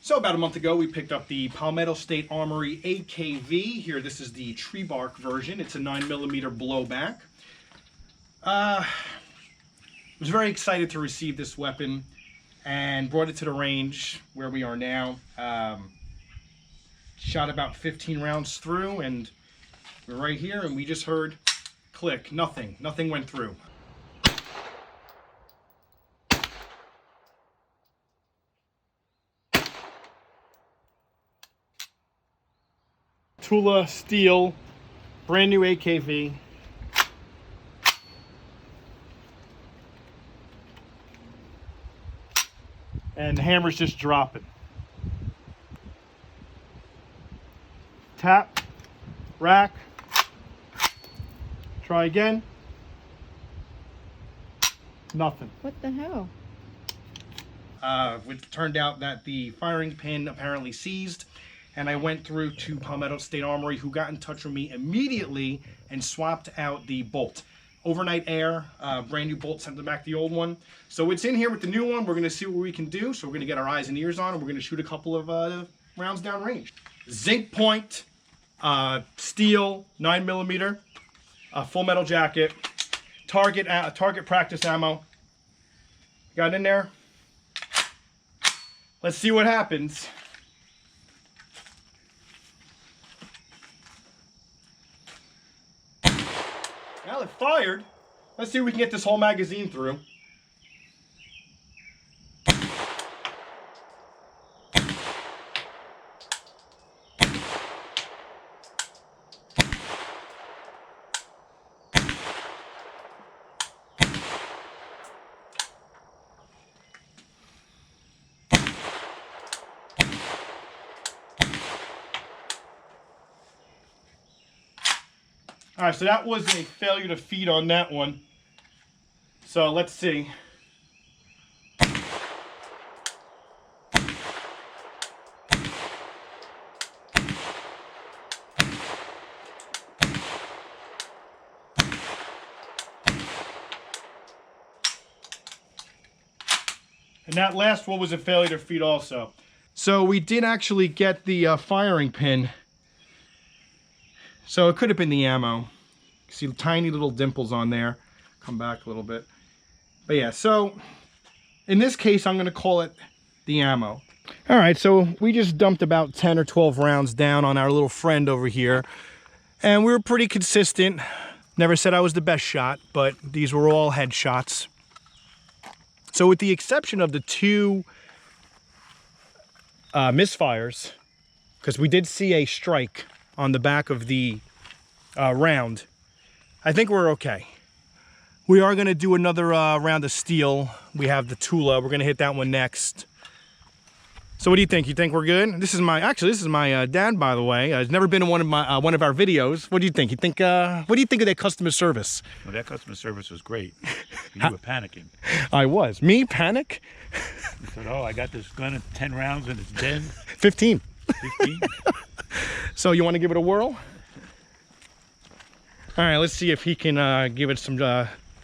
So about a month ago, we picked up the Palmetto State Armory AKV. Here, this is the tree bark version. It's a 9mm blowback. I was very excited to receive this weapon and brought it to the range where we are now. Shot about 15 rounds through, and we're right here, and we just heard click. Nothing went through. Tula steel, brand new AKV. And the hammer's just dropping. Tap, rack, try again. Nothing. What the hell? It turned out that the firing pin apparently seized, and I went through to Palmetto State Armory, who got in touch with me immediately and swapped out the bolt. Overnight air, brand new bolt, sent them back the old one. So it's in here with the new one. We're gonna see what we can do. So we're gonna get our eyes and ears on, and we're gonna shoot a couple of rounds down range. Zinc point, steel, 9mm, full metal jacket, target practice ammo. Got in there. Let's see what happens. Well, it fired. Let's see if we can get this whole magazine through. All right, so that was a failure to feed on that one. So let's see. And that last one was a failure to feed also. So we did actually get the firing pin. So it could have been the ammo. You see tiny little dimples on there. Come back a little bit. But yeah, so in this case, I'm going to call it the ammo. All right, so we just dumped about 10 or 12 rounds down on our little friend over here. And we were pretty consistent. Never said I was the best shot, but these were all headshots. So with the exception of the two misfires, because we did see a strike on the back of the round, I think we're okay. We are going to do another round of steel. We have the Tula. We're going to hit that one next. So what do you think? You think we're good? This is my dad, by the way. He's never been in one of our videos. What do you think? What do you think of that customer service? Well, that customer service was great. You were panicking. I was. Me panic? You said, "Oh, I got this gun at 10 rounds and it's dead." 15. 15. So you want to give it a whirl? All right, let's see if he can give it some,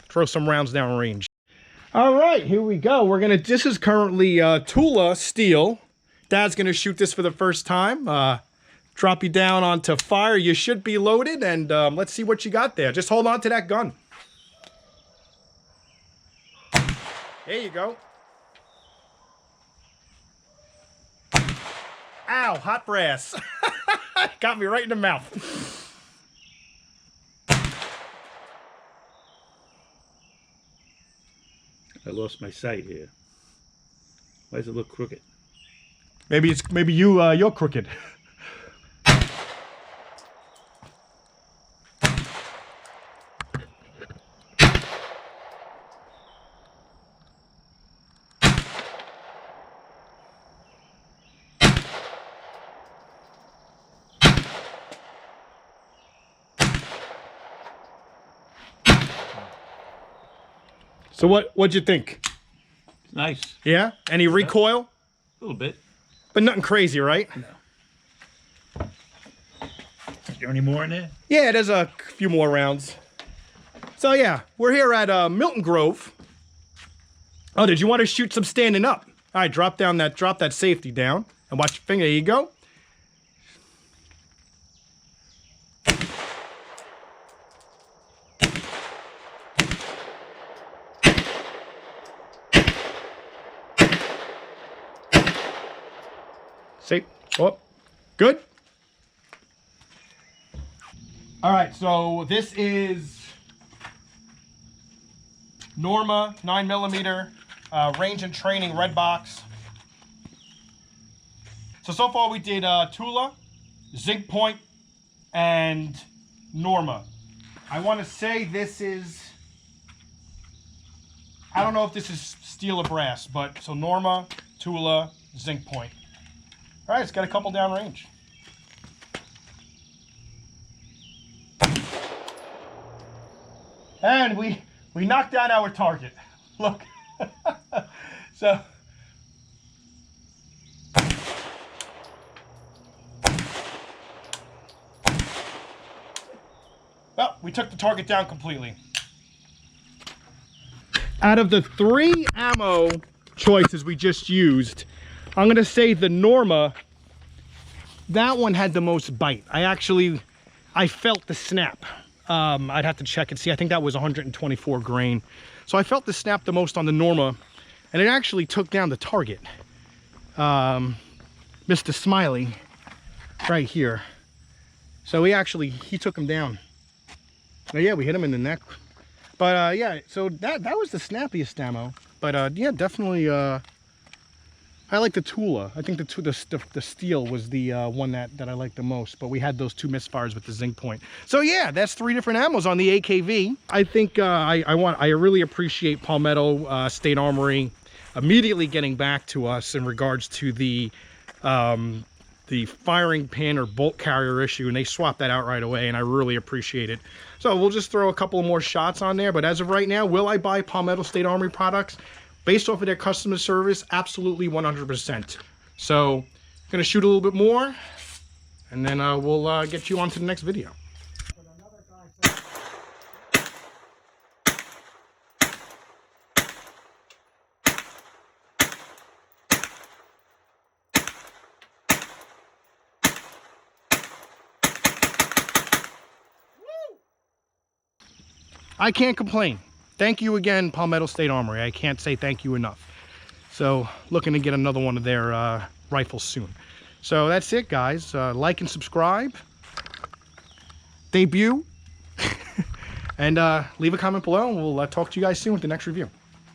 throw some rounds down range. All right, here we go. This is currently Tula steel. Dad's gonna shoot this for the first time. Drop you down onto fire. You should be loaded, and let's see what you got there. Just hold on to that gun. There you go. Ow, hot brass. Got me right in the mouth. I lost my sight here. Why does it look crooked? Maybe you're crooked. So what'd you think? It's nice. Yeah? Any recoil? A little bit. But nothing crazy, right? No. Is there any more in there? Yeah, there's a few more rounds. So yeah, we're here at Milton Grove. Oh, did you want to shoot some standing up? All right, drop that safety down. And watch your finger. There you go. See? Oh, good. All right, so this is Norma 9mm range and training red box. So far we did Tula, Zinc Point, and Norma. I want to say this is, I don't know if this is steel or brass, but so Norma, Tula, Zinc Point. All right, it's got a couple down range. And we knocked down our target. Look. So. Well, we took the target down completely. Out of the 3 ammo choices we just used, I'm gonna say the Norma, that one had the most bite. I felt the snap. I'd have to check and see. I think that was 124 grain. So I felt the snap the most on the Norma, and it actually took down the target. Mr. Smiley, right here. So he took him down. Oh, yeah, we hit him in the neck. But yeah, so that was the snappiest ammo. But yeah, definitely. I like the Tula. I think the steel was the one that I liked the most, but we had those 2 misfires with the Zinc Point. So yeah, that's 3 different ammos on the AKV. I think I really appreciate Palmetto State Armory immediately getting back to us in regards to the firing pin or bolt carrier issue, and they swapped that out right away, and I really appreciate it. So we'll just throw a couple more shots on there, but as of right now, will I buy Palmetto State Armory products? Based off of their customer service, absolutely 100%. So, I'm gonna shoot a little bit more, and then we'll get you on to the next video. I can't complain. Thank you again, Palmetto State Armory. I can't say thank you enough. So, looking to get another one of their rifles soon. So that's it, guys. Like and subscribe. Debut. And leave a comment below, and we'll talk to you guys soon with the next review.